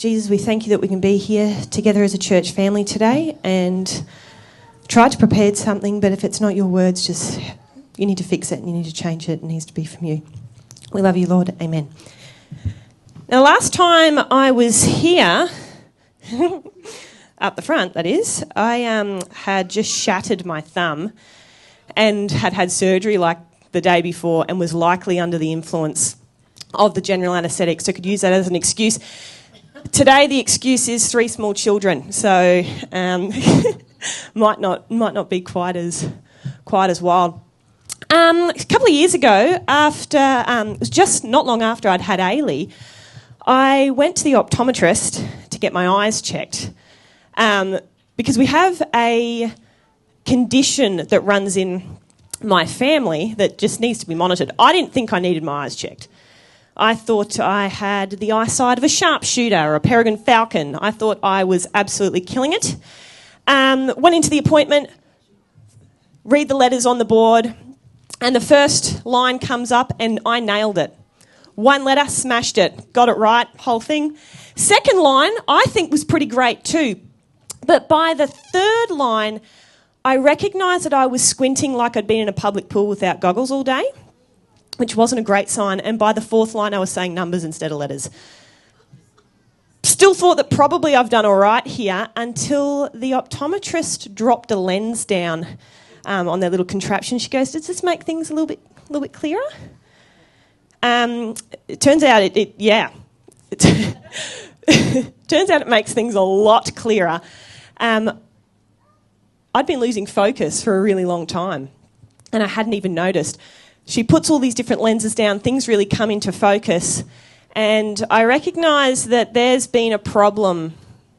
Jesus, we thank you that we can be here together as a church family today, and tried to prepare something, but if it's not your words, just you need to fix it and you need to change it. It needs to be from you. We love you, Lord. Amen. Now, last time I was here, up the front, that is, I had just shattered my thumb and had surgery like the day before and was likely under the influence of the general anaesthetic, so could use that as an excuse. Today the excuse is 3 small children, so might not be quite as wild. A couple of years ago, it was just not long after I'd had Ailey, I went to the optometrist to get my eyes checked because we have a condition that runs in my family that just needs to be monitored. I didn't think I needed my eyes checked. I thought I had the eyesight of a sharpshooter or a peregrine falcon. I thought I was absolutely killing it. Went into the appointment, read the letters on the board, and the first line comes up and I nailed it. 1 letter, smashed it, got it right, whole thing. Second line, I think was pretty great too. But by the third line, I recognised that I was squinting like I'd been in a public pool without goggles all day, which wasn't a great sign. And by the fourth line, I was saying numbers instead of letters. Still thought that probably I've done all right here until the optometrist dropped a lens down on their little contraption. She goes, "Does this make things a little bit clearer?" It turns out it turns out it makes things a lot clearer. I'd been losing focus for a really long time and I hadn't even noticed. She puts all these different lenses down, things really come into focus, and I recognise that there's been a problem.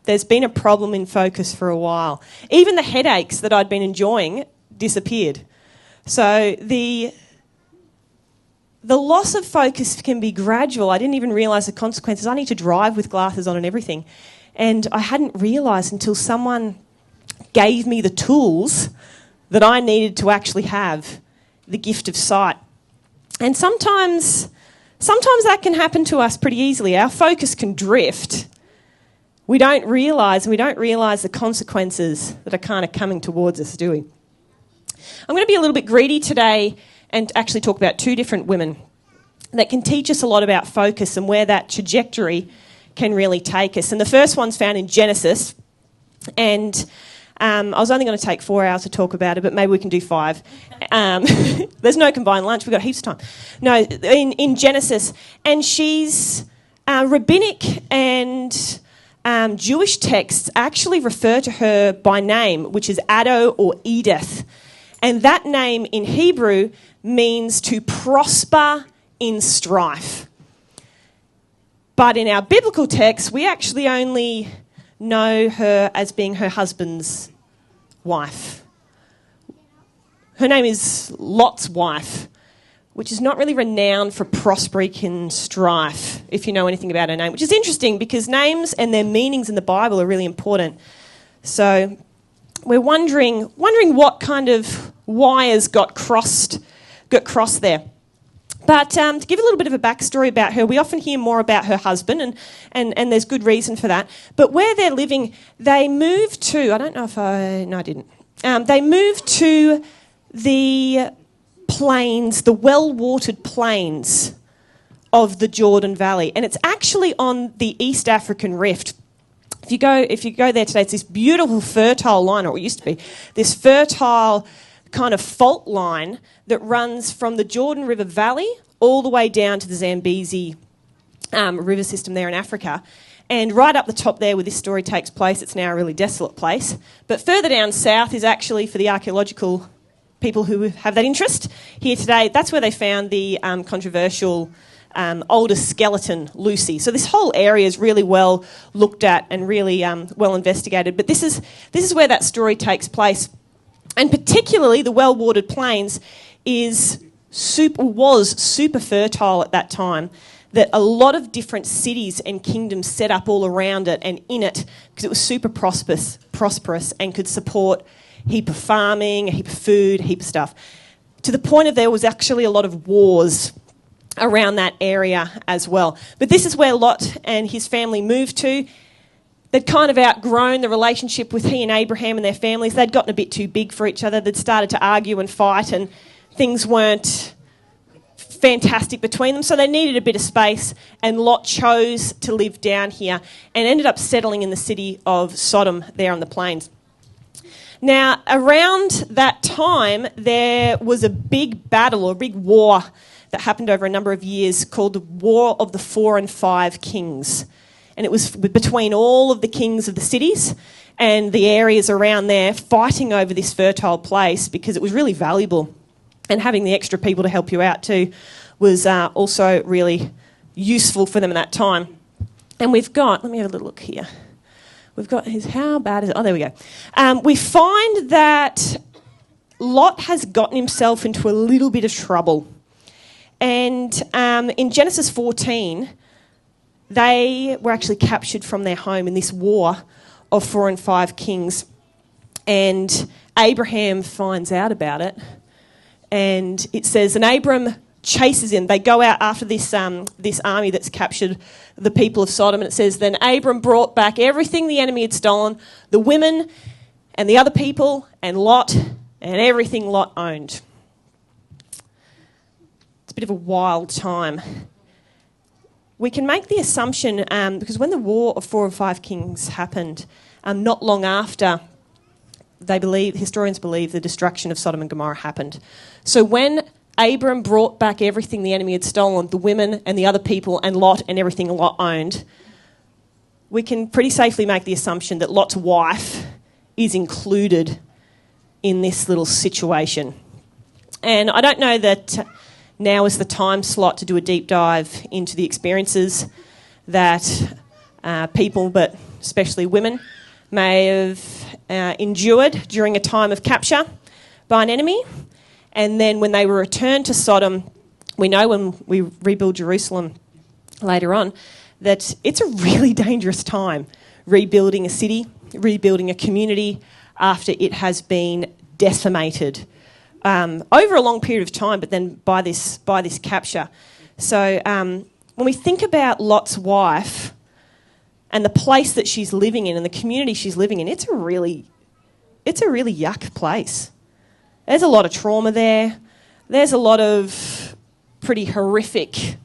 There's been a problem in focus for a while. Even the headaches that I'd been enjoying disappeared. So the loss of focus can be gradual. I didn't even realise the consequences. I need to drive with glasses on and everything. And I hadn't realised until someone gave me the tools that I needed to actually have the gift of sight. And sometimes that can happen to us pretty easily. Our focus can drift. We don't realise the consequences that are kind of coming towards us, do we? I'm going to be a little bit greedy today and actually talk about 2 different women that can teach us a lot about focus and where that trajectory can really take us. And the first one's found in Genesis, and I was only going to take 4 hours to talk about it, but maybe we can do 5. There's no combined lunch. We've got heaps of time. No, in Genesis. And she's rabbinic and Jewish texts actually refer to her by name, which is Addo or Edith. And that name in Hebrew means to prosper in strife. But in our biblical text, we actually only know her as being her husband's wife. Her name is Lot's wife, which is not really renowned for prospering in strife, if you know anything about her name, which is interesting because names and their meanings in the Bible are really important. So we're wondering what kind of wires got crossed there. But to give a little bit of a backstory about her, we often hear more about her husband, and there's good reason for that. But where they're living, they moved to, I didn't. They moved to the plains, the well-watered plains of the Jordan Valley. And it's actually on the East African Rift. If you go there today, it's this beautiful fertile line, or it used to be, this fertile kind of fault line that runs from the Jordan River Valley all the way down to the Zambezi river system there in Africa. And right up the top there where this story takes place, it's now a really desolate place. But further down south is actually for the archaeological people who have that interest here today. That's where they found the controversial oldest skeleton, Lucy. So this whole area is really well looked at and really well investigated. But this is where that story takes place. And particularly the well-watered plains was super fertile at that time, that a lot of different cities and kingdoms set up all around it and in it because it was super prosperous and could support a heap of farming, a heap of food, a heap of stuff. To the point of there was actually a lot of wars around that area as well. But this is where Lot and his family moved to. They'd kind of outgrown the relationship with he and Abraham and their families. They'd gotten a bit too big for each other. They'd started to argue and fight, and things weren't fantastic between them, so they needed a bit of space, and Lot chose to live down here and ended up settling in the city of Sodom there on the plains. Now, around that time, there was a big battle or a big war that happened over a number of years called the War of the 4 and 5 Kings. And it was between all of the kings of the cities and the areas around there fighting over this fertile place because it was really valuable. And having the extra people to help you out too was also really useful for them at that time. And we've got, let me have a little look here. We've got his, how bad is it? Oh, there we go. We find that Lot has gotten himself into a little bit of trouble. And in Genesis 14, they were actually captured from their home in this war of 4 and 5 kings. And Abraham finds out about it. And it says, and Abram chases him. They go out after this army that's captured the people of Sodom. And it says, then Abram brought back everything the enemy had stolen, the women and the other people, and Lot, and everything Lot owned. It's a bit of a wild time. We can make the assumption, because when the War of 4 and 5 Kings happened, not long after, historians believe the destruction of Sodom and Gomorrah happened. So when Abram brought back everything the enemy had stolen, the women and the other people and Lot and everything Lot owned, we can pretty safely make the assumption that Lot's wife is included in this little situation. And I don't know that now is the time slot to do a deep dive into the experiences that people, but especially women, may have endured during a time of capture by an enemy. And then when they were returned to Sodom, we know when we rebuild Jerusalem later on, that it's a really dangerous time rebuilding a city, rebuilding a community after it has been decimated over a long period of time, but then by this capture. So when we think about Lot's wife and the place that she's living in and the community she's living in, it's a really yuck place. There's a lot of trauma there. There's a lot of pretty horrific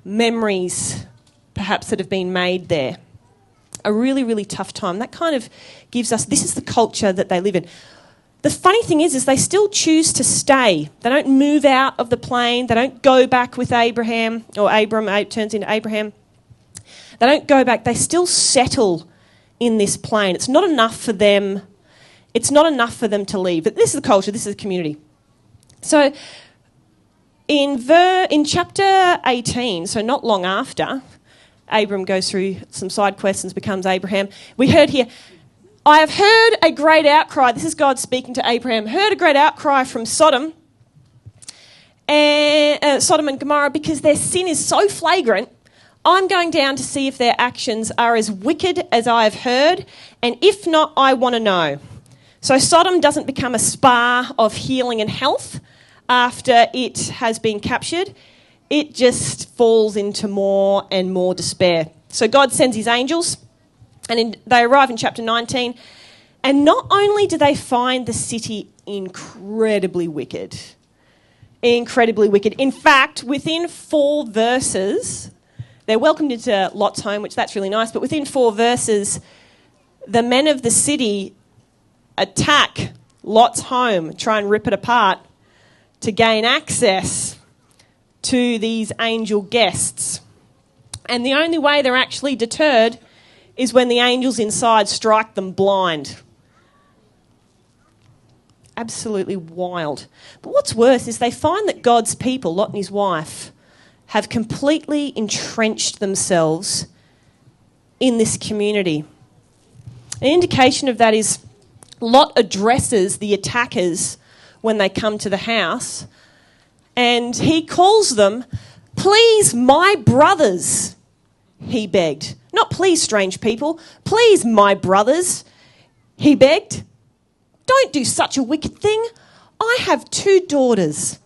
memories perhaps that have been made there. A really, really tough time. That kind of gives us, this is the culture that they live in. The funny thing is they still choose to stay. They don't move out of the plain. They don't go back with Abraham, or Abram turns into Abraham. They don't go back. They still settle in this plain. It's not enough for them. It's not enough for them to leave. But this is the culture. This is the community. So in chapter 18, so not long after, Abram goes through some side quests, becomes Abraham. We heard here, I have heard a great outcry. This is God speaking to Abraham. Heard a great outcry from Sodom and Gomorrah, because their sin is so flagrant. I'm going down to see if their actions are as wicked as I have heard, and if not, I want to know. So Sodom doesn't become a spa of healing and health after it has been captured. It just falls into more and more despair. So God sends his angels, and they arrive in chapter 19, and not only do they find the city incredibly wicked. In fact, within 4 verses, they're welcomed into Lot's home, which that's really nice, but within 4 verses, the men of the city attack Lot's home, try and rip it apart to gain access to these angel guests. And the only way they're actually deterred is when the angels inside strike them blind. Absolutely wild. But what's worse is they find that God's people, Lot and his wife, have completely entrenched themselves in this community. An indication of that is Lot addresses the attackers when they come to the house, and he calls them, "Please, my brothers," he begged. Not "please, strange people." "Please, my brothers," he begged. "Don't do such a wicked thing. I have 2 daughters.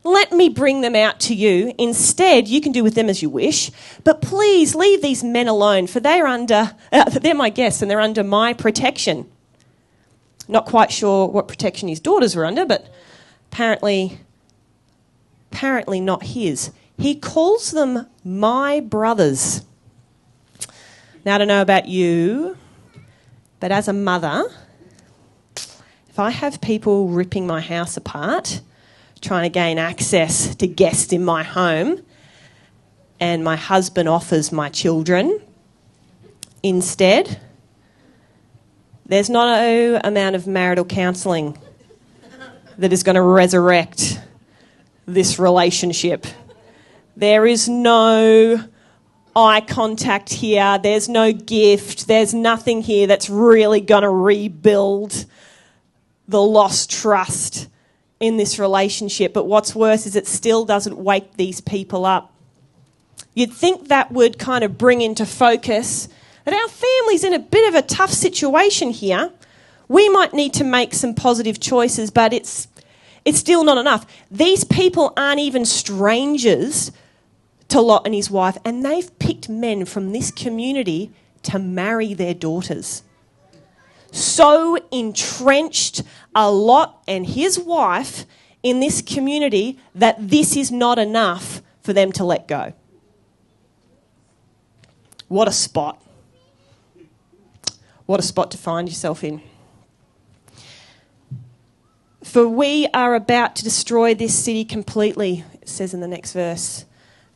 Let me bring them out to you. Instead, you can do with them as you wish. But please leave these men alone, for they're my guests and they're under my protection. Not quite sure what protection his daughters were under, but apparently not his. He calls them my brothers. Now, I don't know about you, but as a mother, if I have people ripping my house apart, trying to gain access to guests in my home, and my husband offers my children instead, there's no amount of marital counselling that is going to resurrect this relationship. There is no eye contact here. There's no gift. There's nothing here that's really going to rebuild the lost trust in this relationship. But what's worse is it still doesn't wake these people up. You'd think that would kind of bring into focus that our family's in a bit of a tough situation here. We might need to make some positive choices, but it's still not enough. These people aren't even strangers to Lot and his wife, and they've picked men from this community to marry their daughters. So entrenched are Lot and his wife in this community that this is not enough for them to let go. What a spot. What a spot to find yourself in. For we are about to destroy this city completely, it says in the next verse.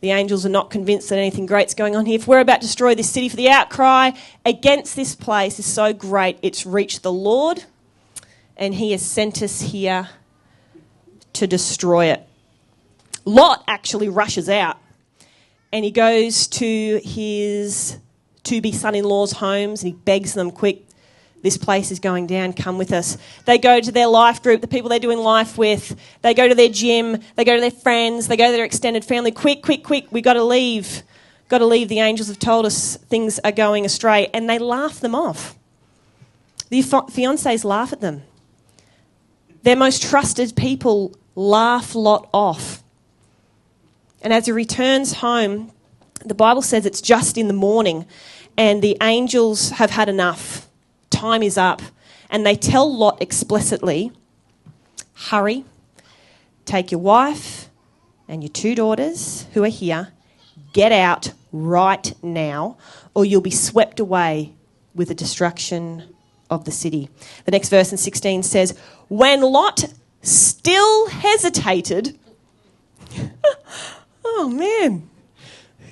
The angels are not convinced that anything great's going on here. If we're about to destroy this city, for the outcry against this place is so great, it's reached the Lord, and he has sent us here to destroy it. Lot actually rushes out, and he goes to his to-be son-in-law's homes, and he begs them, quick, this place is going down, come with us. They go to their life group, the people they're doing life with. They go to their gym. They go to their friends. They go to their extended family. Quick, we got to leave. Got to leave. The angels have told us things are going astray. And they laugh them off. The fiancés laugh at them. Their most trusted people laugh Lot off. And as he returns home, the Bible says it's just in the morning, and the angels have had enough. Time is up, and they tell Lot explicitly, hurry, take your wife and your 2 daughters who are here, get out right now, or you'll be swept away with the destruction of the city. The next verse in 16 says, when Lot still hesitated, oh man,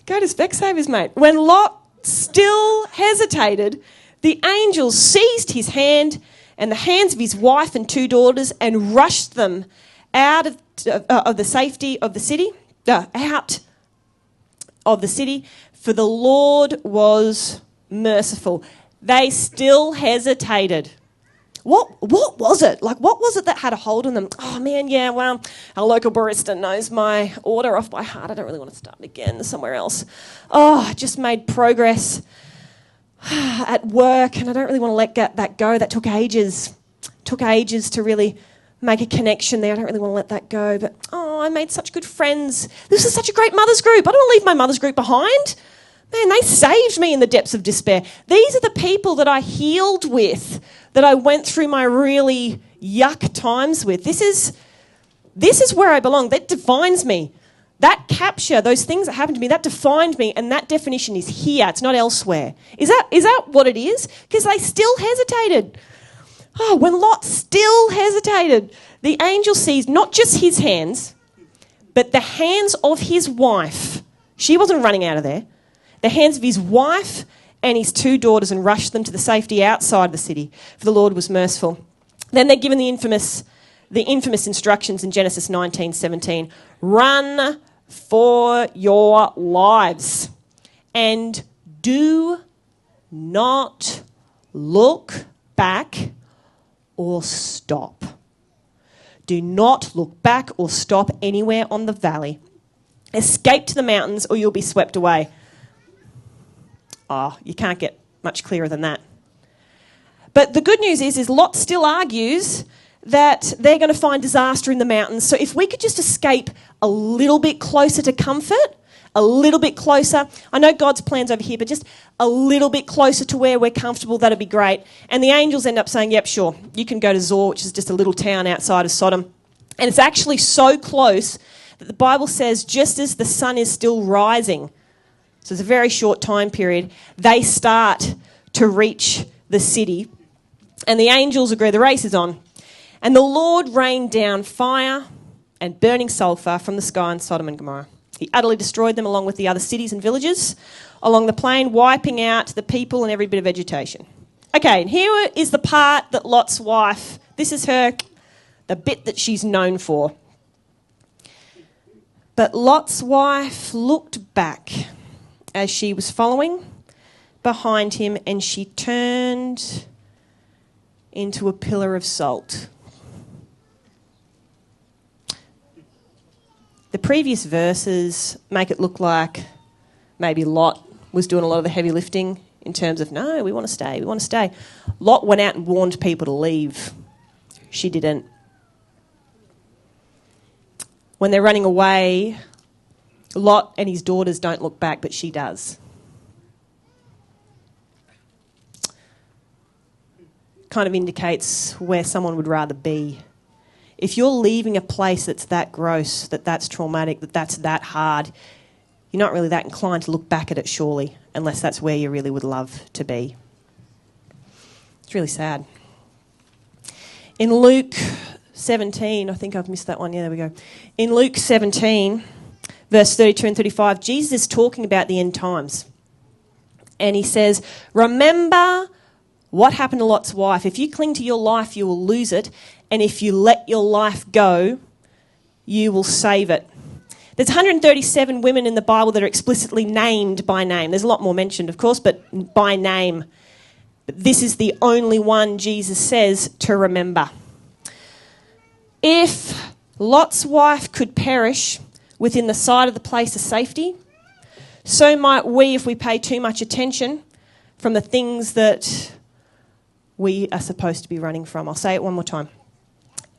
go to Specsavers, mate. When Lot still hesitated, the angels seized his hand and the hands of his wife and 2 daughters and rushed them out of the safety of the city, out of the city, for the Lord was merciful. They still hesitated. What was it? Like, what was it that had a hold on them? Oh, man, yeah, well, our local barista knows my order off by heart. I don't really want to start again somewhere else. Oh, I just made progress at work, and I don't really want to let that go. That took ages. Took ages to really make a connection there. I don't really want to let that go. But, I made such good friends. This is such a great mother's group. I don't want to leave my mother's group behind. Man, they saved me in the depths of despair. These are the people that I healed with, that I went through my really yuck times with. This is where I belong. That defines me. That capture, those things that happened to me, that defined me, and that definition is here. It's not elsewhere. Is that what it is? Because they still hesitated. Oh, when Lot still hesitated, the angel sees not just his hands, but the hands of his wife. She wasn't running out of there. The hands of his wife and his 2 daughters, and rushed them to the safety outside the city, for the Lord was merciful. Then they're given the infamous instructions in Genesis 19:17. Run for your lives and do not look back or stop. Do not look back or stop anywhere on the valley. Escape to the mountains or you'll be swept away. Oh, you can't get much clearer than that. But the good news is Lot still argues that they're going to find disaster in the mountains. So if we could just escape a little bit closer to comfort, a little bit closer. I know God's plan's over here, but just a little bit closer to where we're comfortable, that'd be great. And the angels end up saying, yep, sure, you can go to Zor, which is just a little town outside of Sodom. And it's actually so close that the Bible says just as the sun is still rising, so it's a very short time period, they start to reach the city. And the angels agree, the race is on. And the Lord rained down fire and burning sulphur from the sky on Sodom and Gomorrah. He utterly destroyed them along with the other cities and villages along the plain, wiping out the people and every bit of vegetation. Okay, and here is the part that Lot's wife, this is her, the bit that she's known for. But Lot's wife looked back as she was following behind him, and she turned into a pillar of salt. The previous verses make it look like maybe Lot was doing a lot of the heavy lifting in terms of, no, we want to stay, we want to stay. Lot went out and warned people to leave. She didn't. When they're running away, Lot and his daughters don't look back, but she does. Kind of indicates where someone would rather be. If you're leaving a place that's that gross, that's traumatic, that's that hard, you're not really that inclined to look back at it, surely, unless that's where you really would love to be. It's really sad. In Luke 17, I think I've missed that one. Yeah, there we go. In Luke 17, verse 32 and 35, Jesus is talking about the end times. And he says, remember what happened to Lot's wife. If you cling to your life, you will lose it. And if you let your life go, you will save it. There's 137 women in the Bible that are explicitly named by name. There's a lot more mentioned, of course, but by name. But this is the only one Jesus says to remember. If Lot's wife could perish within the sight of the place of safety, so might we if we pay too much attention from the things that we are supposed to be running from. I'll say it one more time.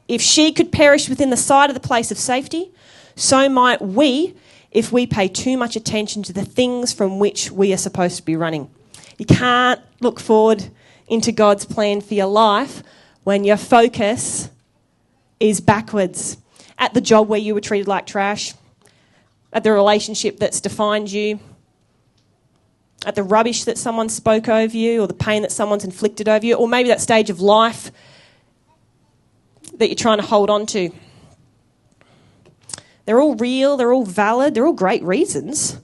If she could perish within the sight of the place of safety, so might we if we pay too much attention to the things from which we are supposed to be running. You can't look forward into God's plan for your life when your focus is backwards. At the job where you were treated like trash, at the relationship that's defined you, at the rubbish that someone spoke over you, or the pain that someone's inflicted over you, or maybe that stage of life that you're trying to hold on to. They're all real, they're all valid, they're all great reasons,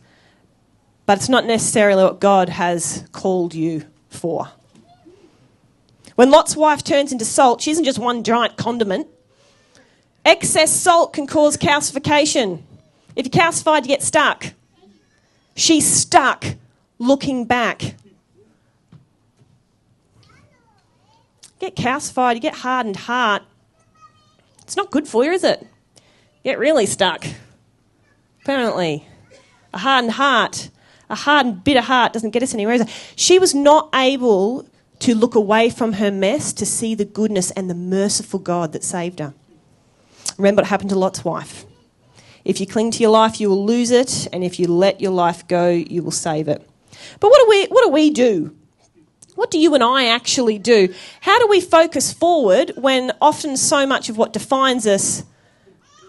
but it's not necessarily what God has called you for. When Lot's wife turns into salt, she isn't just one giant condiment. Excess salt can cause calcification. If you're calcified, you get stuck. She's stuck looking back. Get calcified, you get hardened heart. It's not good for you, is it? Get really stuck. Apparently, a hardened heart, a hardened, bitter heart doesn't get us anywhere, is it? She was not able to look away from her mess to see the goodness and the merciful God that saved her. Remember what happened to Lot's wife. If you cling to your life, you will lose it, and if you let your life go, you will save it. But what do we do? What do you and I actually do? How do we focus forward when often so much of what defines us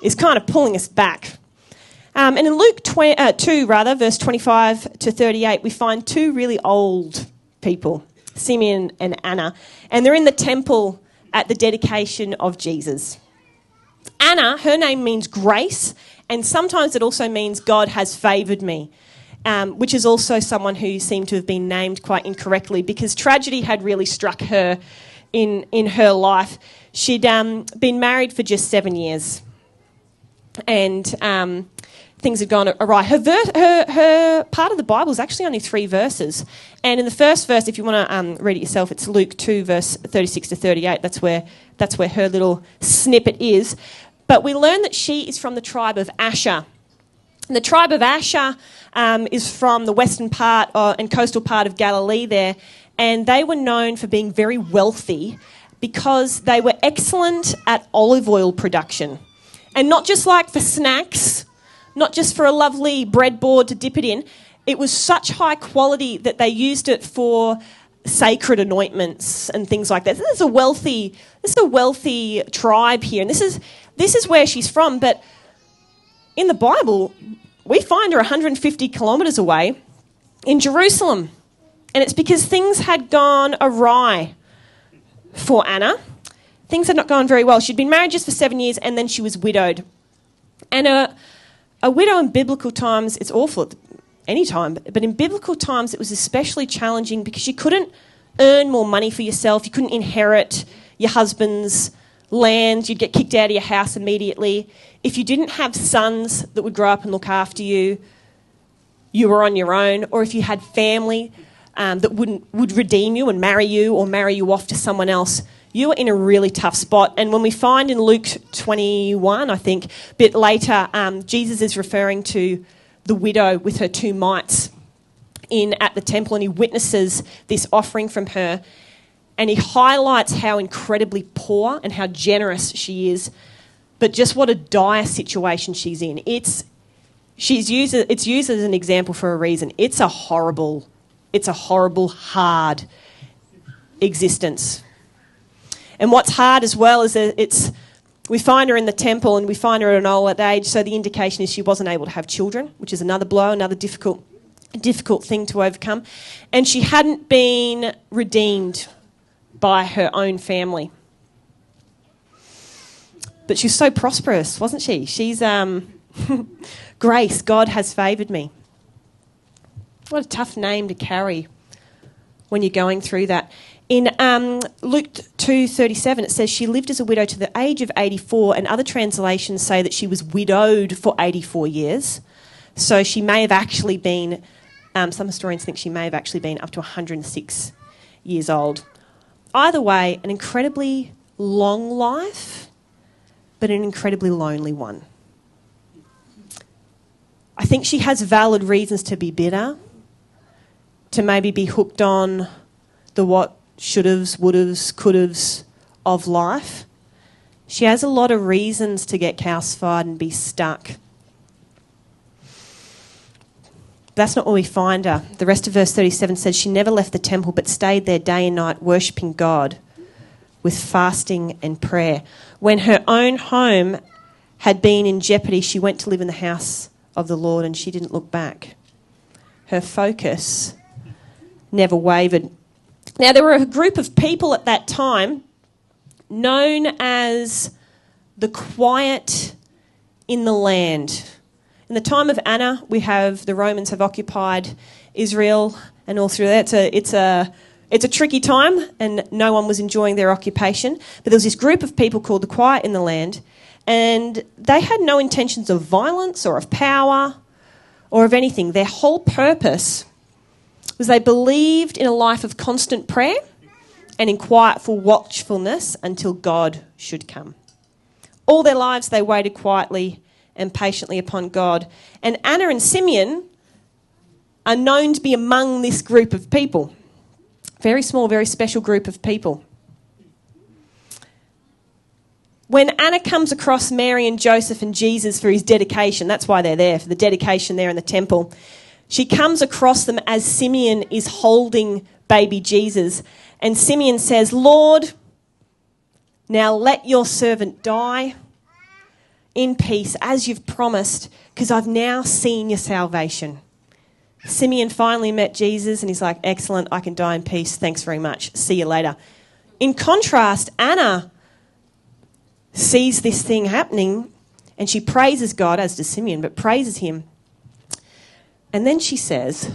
is kind of pulling us back? And in Luke 2, verse 25 to 38, we find two really old people, Simeon and Anna, and they're in the temple at the dedication of Jesus. Anna, her name means grace, and sometimes it also means God has favoured me, which is also someone who seemed to have been named quite incorrectly because tragedy had really struck her in her life. She'd been married for just 7 years, and things had gone awry. Her part of the Bible is actually only 3 verses, and in the first verse, if you want to read it yourself, it's Luke 2, verse 36 to 38. That's where her little snippet is. But we learn that she is from the tribe of Asher. And the tribe of Asher is from the western part and coastal part of Galilee there, and they were known for being very wealthy, because they were excellent at olive oil production. And not just like for snacks, not just for a lovely breadboard to dip it in. It was such high quality that they used it for sacred anointments and things like that. This is a wealthy tribe here, and this is where she's from. But in the Bible, we find her 150 kilometres away in Jerusalem, and it's because things had gone awry for Anna. Things had not gone very well. She'd been married just for 7 years, and then she was widowed. And a widow in biblical times, it's awful at any time, but in biblical times it was especially challenging because you couldn't earn more money for yourself. You couldn't inherit your husband's land. You'd get kicked out of your house immediately. If you didn't have sons that would grow up and look after you, you were on your own. Or if you had family that would redeem you and marry you or marry you off to someone else, you were in a really tough spot. And when we find in Luke 21, I think, a bit later, Jesus is referring to the widow with her 2 mites at the temple, and he witnesses this offering from her, and he highlights how incredibly poor and how generous she is, but just what a dire situation she's in. It's used as an example for a reason. It's a horrible, hard existence. And what's hard as well is that we find her in the temple and we find her at an old age, so the indication is she wasn't able to have children, which is another blow, another difficult thing to overcome. And she hadn't been redeemed by her own family. But she was so prosperous, wasn't she? She's grace, God has favoured me. What a tough name to carry when you're going through that. In Luke 2:37, it says she lived as a widow to the age of 84, and other translations say that she was widowed for 84 years. So she may have actually been, some historians think she may have actually been up to 106 years old. Either way, an incredibly long life, but an incredibly lonely one. I think she has valid reasons to be bitter, to maybe be hooked on the what should-haves, would-haves, could-haves of life. She has a lot of reasons to get calcified and be stuck. That's not where we find her. The rest of verse 37 says she never left the temple but stayed there day and night worshipping God with fasting and prayer. When her own home had been in jeopardy, she went to live in the house of the Lord, and she didn't look back. Her focus never wavered. Now, there were a group of people at that time known as the quiet in the land. In the time of Anna, the Romans have occupied Israel and all through that. It's a tricky time, and no one was enjoying their occupation. But there was this group of people called the quiet in the land, and they had no intentions of violence or of power or of anything. Their whole purpose was they believed in a life of constant prayer and in quietful watchfulness until God should come. All their lives they waited quietly and patiently upon God. And Anna and Simeon are known to be among this group of people. Very small, very special group of people. When Anna comes across Mary and Joseph and Jesus for his dedication, that's why they're there, for the dedication there in the temple, she comes across them as Simeon is holding baby Jesus. And Simeon says, "Lord, now let your servant die in peace as you've promised, because I've now seen your salvation." Simeon finally met Jesus and he's like, "Excellent, I can die in peace. Thanks very much. See you later." In contrast, Anna sees this thing happening and she praises God, as does Simeon, but praises him. And then she says,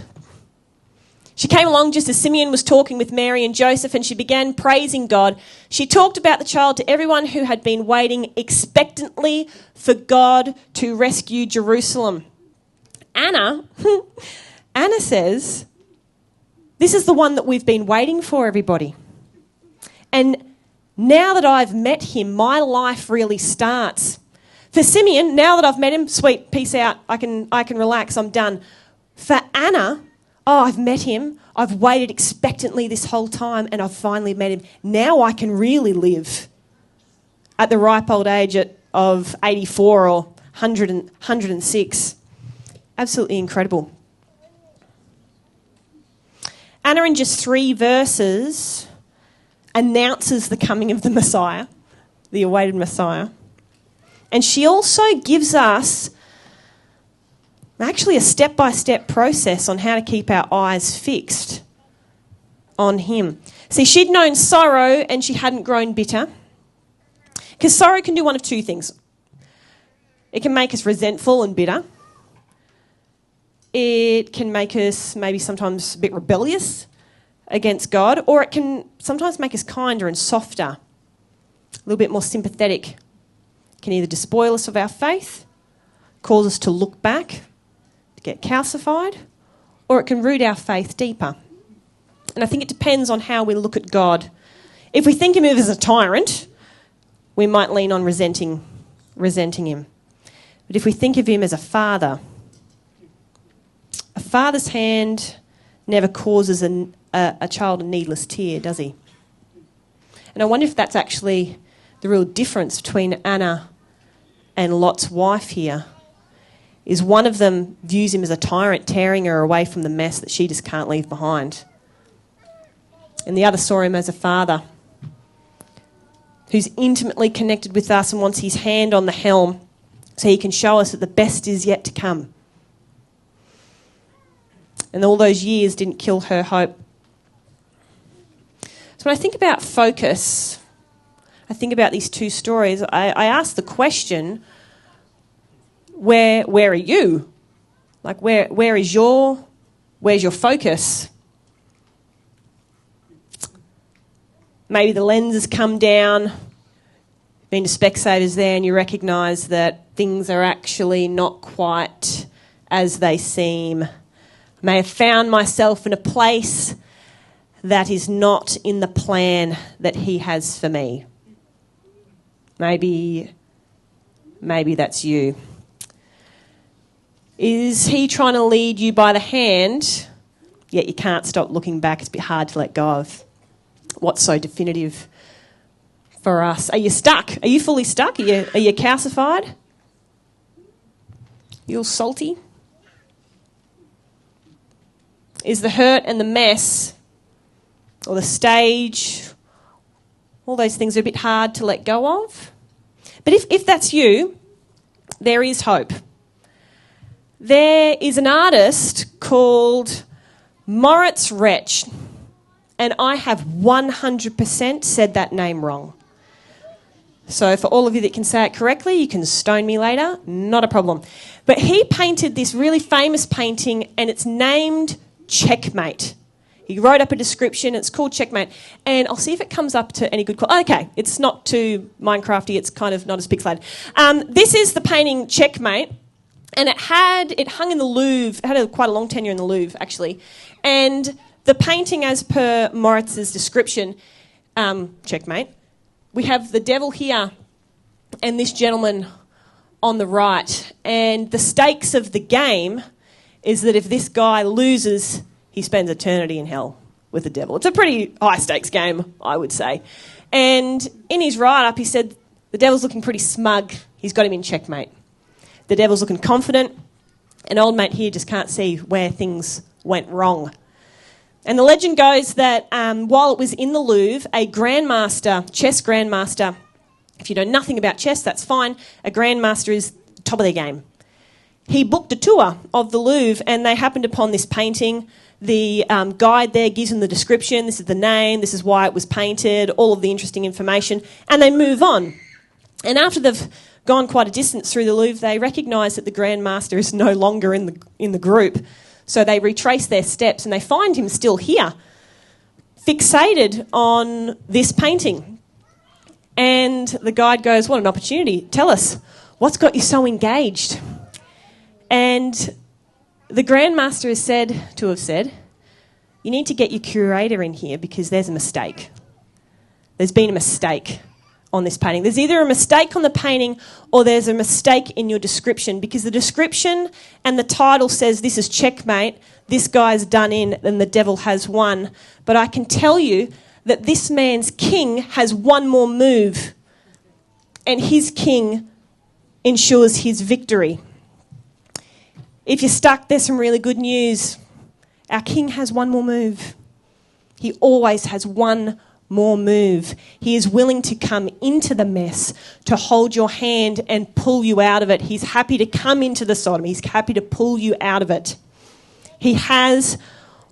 she came along just as Simeon was talking with Mary and Joseph, and she began praising God. She talked about the child to everyone who had been waiting expectantly for God to rescue Jerusalem. Anna says, "This is the one that we've been waiting for, everybody. And now that I've met him, my life really starts." For Simeon, now that I've met him, sweet, peace out, I can relax, I'm done. For Anna, oh, I've met him. I've waited expectantly this whole time and I've finally met him. Now I can really live at the ripe old age of 84 or 106. Absolutely incredible. Anna, in just 3 verses, announces the coming of the Messiah, the awaited Messiah. And she also gives us actually a step-by-step process on how to keep our eyes fixed on him. See, she'd known sorrow and she hadn't grown bitter. Because sorrow can do one of 2 things. It can make us resentful and bitter. It can make us maybe sometimes a bit rebellious against God, or it can sometimes make us kinder and softer, a little bit more sympathetic. It can either despoil us of our faith, cause us to look back, to get calcified, or it can root our faith deeper. And I think it depends on how we look at God. If we think of him as a tyrant, we might lean on resenting him. But if we think of him as a father's hand never causes a child a needless tear, does he? And I wonder if that's actually the real difference between Anna and Lot's wife here, is one of them views him as a tyrant tearing her away from the mess that she just can't leave behind. And the other saw him as a father who's intimately connected with us and wants his hand on the helm so he can show us that the best is yet to come. And all those years didn't kill her hope. So when I think about focus, I think about these 2 stories, I ask the question, where are you? Like where's your focus? Maybe the lens has come down, been to Spectators there, and you recognise that things are actually not quite as they seem. I may have found myself in a place that is not in the plan that he has for me. Maybe that's you. Is he trying to lead you by the hand, yet you can't stop looking back? It's a bit hard to let go of. What's so definitive for us? Are you stuck? Are you fully stuck? Are you calcified? You all salty? Is the hurt and the mess or the stage, all those things are a bit hard to let go of? But if that's you, there is hope. There is an artist called Moritz Retsch, and I have 100% said that name wrong. So for all of you that can say it correctly, you can stone me later, not a problem. But he painted this really famous painting, and it's named Checkmate. He wrote up a description, it's called Checkmate, and I'll see if it comes up to any good quality. Okay, it's not too Minecrafty, it's kind of not as pixelated. This is the painting Checkmate, and it hung in the Louvre, it had quite a long tenure in the Louvre, actually. And the painting, as per Moritz's description, Checkmate, we have the devil here and this gentleman on the right. And the stakes of the game is that if this guy loses, he spends eternity in hell with the devil. It's a pretty high-stakes game, I would say. And in his write-up, he said, the devil's looking pretty smug. He's got him in checkmate. The devil's looking confident. And old mate here just can't see where things went wrong. And the legend goes that while it was in the Louvre, a grandmaster, chess grandmaster, if you know nothing about chess, that's fine. A grandmaster is top of their game. He booked a tour of the Louvre and they happened upon this painting. The guide there gives them the description. This is the name. This is why it was painted, all of the interesting information. And they move on. And after they've gone quite a distance through the Louvre, they recognise that the grandmaster is no longer in the group. So they retrace their steps and they find him still here, fixated on this painting. And the guide goes, what an opportunity. Tell us, what's got you so engaged? And the grandmaster is said to have said, you need to get your curator in here because there's a mistake. There's been a mistake on this painting. There's either a mistake on the painting or there's a mistake in your description, because the description and the title says this is checkmate. this guy's done in and the devil has won. But I can tell you that this man's king has one more move, and his king ensures his victory. If you're stuck, there's some really good news. Our king has one more move. He always has one more move. He is willing to come into the mess, to hold your hand and pull you out of it. He's happy to come into the Sodom. He's happy to pull you out of it. He has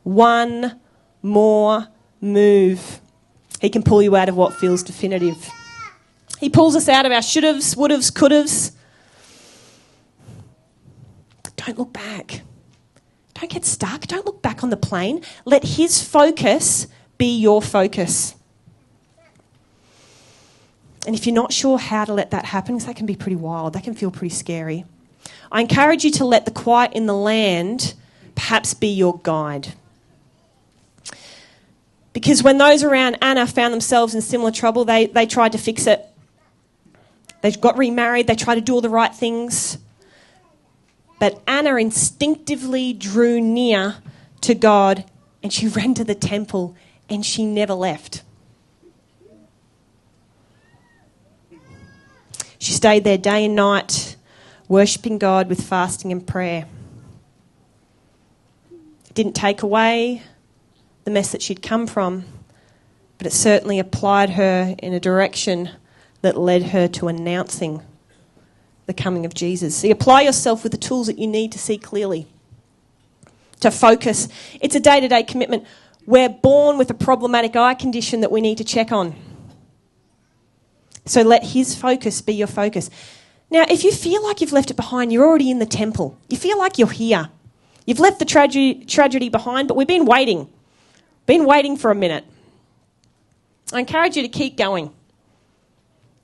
one more move. He can pull you out of what feels definitive. He pulls us out of our should'ves, would'ves, could'ves. Don't look back. Don't get stuck. Don't look back on the plane. Let his focus be your focus. And if you're not sure how to let that happen, because that can be pretty wild, that can feel pretty scary, I encourage you to let the quiet in the land perhaps be your guide. Because when those around Anna found themselves in similar trouble, they tried to fix it. They got remarried, they tried to do all the right things. But Anna instinctively drew near to God, and she ran to the temple, and she never left. She stayed there day and night, worshipping God with fasting and prayer. It didn't take away the mess that she'd come from, but it certainly applied her in a direction that led her to announcing the coming of Jesus. So you apply yourself with the tools that you need to see clearly, to focus. It's a day-to-day commitment. We're born with a problematic eye condition that we need to check on. So let his focus be your focus. Now, if you feel like you've left it behind, you're already in the temple. You feel like you're here. You've left the tragedy behind, but we've been waiting. Been waiting for a minute. I encourage you to keep going.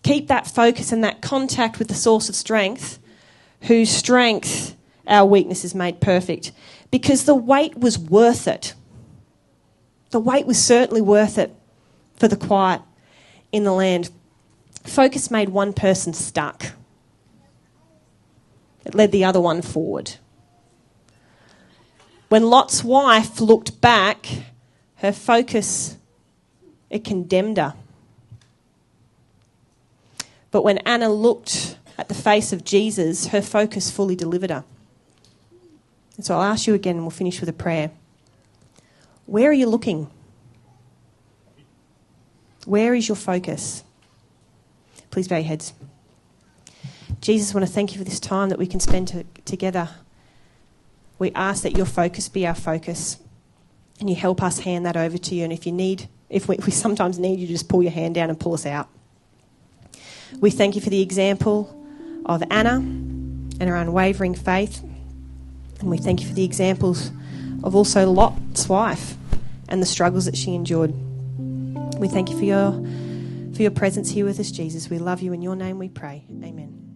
Keep that focus and that contact with the source of strength, whose strength our weakness is made perfect. Because the wait was worth it. The wait was certainly worth it for the quiet in the land. Focus made one person stuck. It led the other one forward. When Lot's wife looked back, her focus, it condemned her. But when Anna looked at the face of Jesus, her focus fully delivered her. And so I'll ask you again, and we'll finish with a prayer. Where are you looking? Where is your focus? Please bow your heads. Jesus, I want to thank you for this time that we can spend together. We ask that your focus be our focus, and you help us hand that over to you. And if we sometimes need you to just pull your hand down and pull us out. We thank you for the example of Anna and her unwavering faith. And we thank you for the examples of also Lot's wife and the struggles that she endured. We thank you for your presence here with us, Jesus. We love you. In your name we pray. Amen.